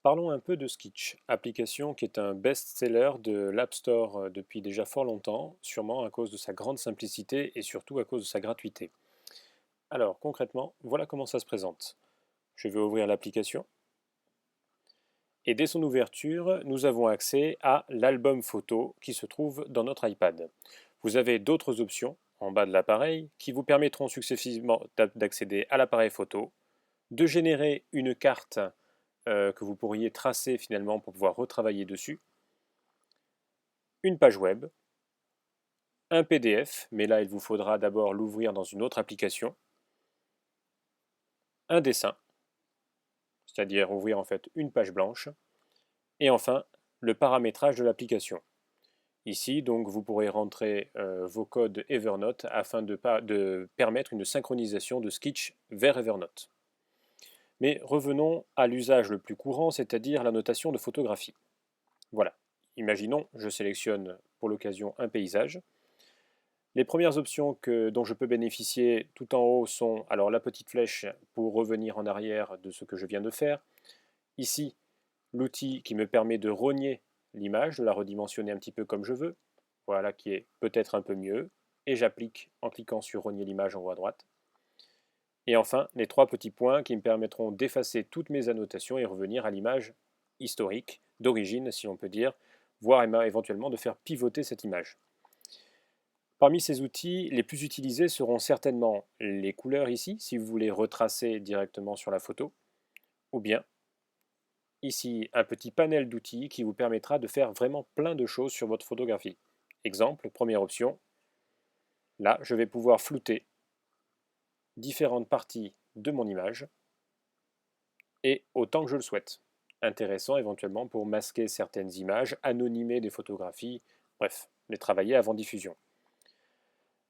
Parlons un peu de Skitch, application qui est un best-seller de l'App Store depuis déjà fort longtemps, sûrement à cause de sa grande simplicité et surtout à cause de sa gratuité. Alors concrètement, voilà comment ça se présente. Je vais ouvrir l'application et dès son ouverture, nous avons accès à l'album photo qui se trouve dans notre iPad. Vous avez d'autres options en bas de l'appareil qui vous permettront successivement d'accéder à l'appareil photo, de générer une carte que vous pourriez tracer finalement pour pouvoir retravailler dessus, une page web, un PDF, mais là il vous faudra d'abord l'ouvrir dans une autre application, un dessin, c'est-à-dire ouvrir en fait une page blanche, et enfin le paramétrage de l'application. Ici donc vous pourrez rentrer vos codes Evernote afin de permettre une synchronisation de Skitch vers Evernote. Mais revenons à l'usage le plus courant, c'est-à-dire la notation de photographie. Voilà, imaginons, je sélectionne pour l'occasion un paysage. Les premières options dont je peux bénéficier tout en haut sont alors la petite flèche pour revenir en arrière de ce que je viens de faire. Ici, l'outil qui me permet de rogner l'image, de la redimensionner un petit peu comme je veux. Voilà qui est peut-être un peu mieux. Et j'applique en cliquant sur rogner l'image en haut à droite. Et enfin, les trois petits points qui me permettront d'effacer toutes mes annotations et revenir à l'image historique, d'origine si on peut dire, voire éventuellement de faire pivoter cette image. Parmi ces outils, les plus utilisés seront certainement les couleurs ici, si vous voulez retracer directement sur la photo, ou bien ici un petit panel d'outils qui vous permettra de faire vraiment plein de choses sur votre photographie. Exemple, première option, là je vais pouvoir flouter différentes parties de mon image et autant que je le souhaite. Intéressant éventuellement pour masquer certaines images, anonymer des photographies, bref, les travailler avant diffusion.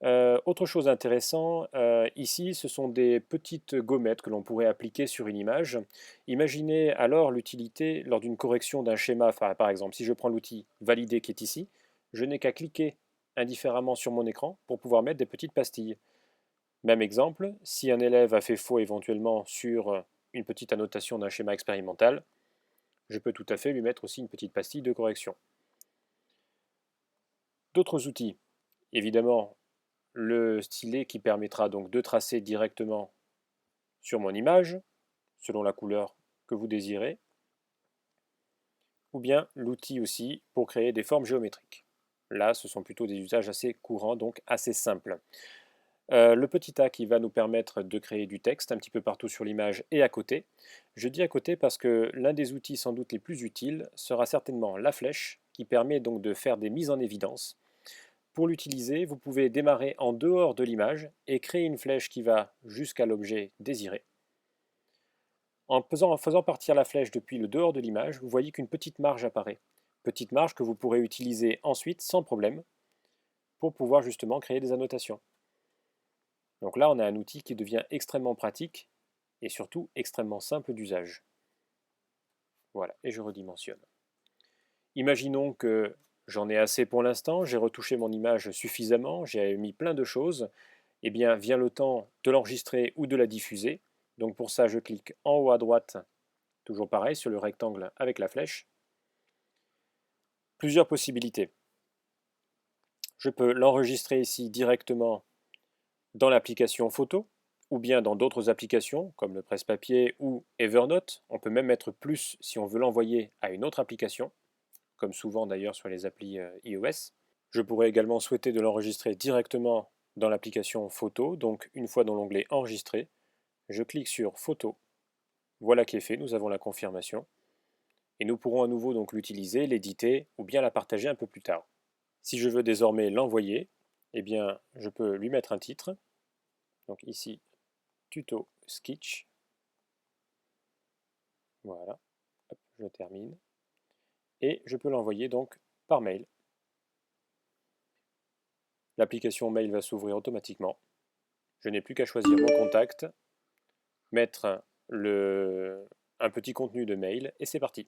Autre chose intéressante, ici ce sont des petites gommettes que l'on pourrait appliquer sur une image. Imaginez alors l'utilité lors d'une correction d'un schéma, par exemple si je prends l'outil valider qui est ici, je n'ai qu'à cliquer indifféremment sur mon écran pour pouvoir mettre des petites pastilles. Même exemple, si un élève a fait faux éventuellement sur une petite annotation d'un schéma expérimental, je peux tout à fait lui mettre aussi une petite pastille de correction. D'autres outils, évidemment le stylet qui permettra donc de tracer directement sur mon image, selon la couleur que vous désirez, ou bien l'outil aussi pour créer des formes géométriques. Là, ce sont plutôt des usages assez courants, donc assez simples. Le petit A qui va nous permettre de créer du texte un petit peu partout sur l'image et à côté. Je dis à côté parce que l'un des outils sans doute les plus utiles sera certainement la flèche qui permet donc de faire des mises en évidence. Pour l'utiliser, vous pouvez démarrer en dehors de l'image et créer une flèche qui va jusqu'à l'objet désiré. En faisant partir la flèche depuis le dehors de l'image, vous voyez qu'une petite marge apparaît. Petite marge que vous pourrez utiliser ensuite sans problème pour pouvoir justement créer des annotations. Donc là, on a un outil qui devient extrêmement pratique et surtout extrêmement simple d'usage. Voilà, et je redimensionne. Imaginons que j'en ai assez pour l'instant, j'ai retouché mon image suffisamment, j'ai mis plein de choses, eh bien vient le temps de l'enregistrer ou de la diffuser. Donc pour ça, je clique en haut à droite, toujours pareil, sur le rectangle avec la flèche. Plusieurs possibilités. Je peux l'enregistrer ici directement dans l'application photo, ou bien dans d'autres applications comme le presse-papier ou Evernote. On peut même mettre plus si on veut l'envoyer à une autre application, comme souvent d'ailleurs sur les applis iOS. Je pourrais également souhaiter de l'enregistrer directement dans l'application photo, donc une fois dans l'onglet enregistrer, je clique sur photo. Voilà qui est fait, nous avons la confirmation. Et nous pourrons à nouveau donc l'utiliser, l'éditer ou bien la partager un peu plus tard. Si je veux désormais l'envoyer, eh bien je peux lui mettre un titre. Donc ici, tuto Skitch. Voilà, hop, je termine. Et je peux l'envoyer donc par mail. L'application mail va s'ouvrir automatiquement. Je n'ai plus qu'à choisir mon contact, mettre un petit contenu de mail et c'est parti.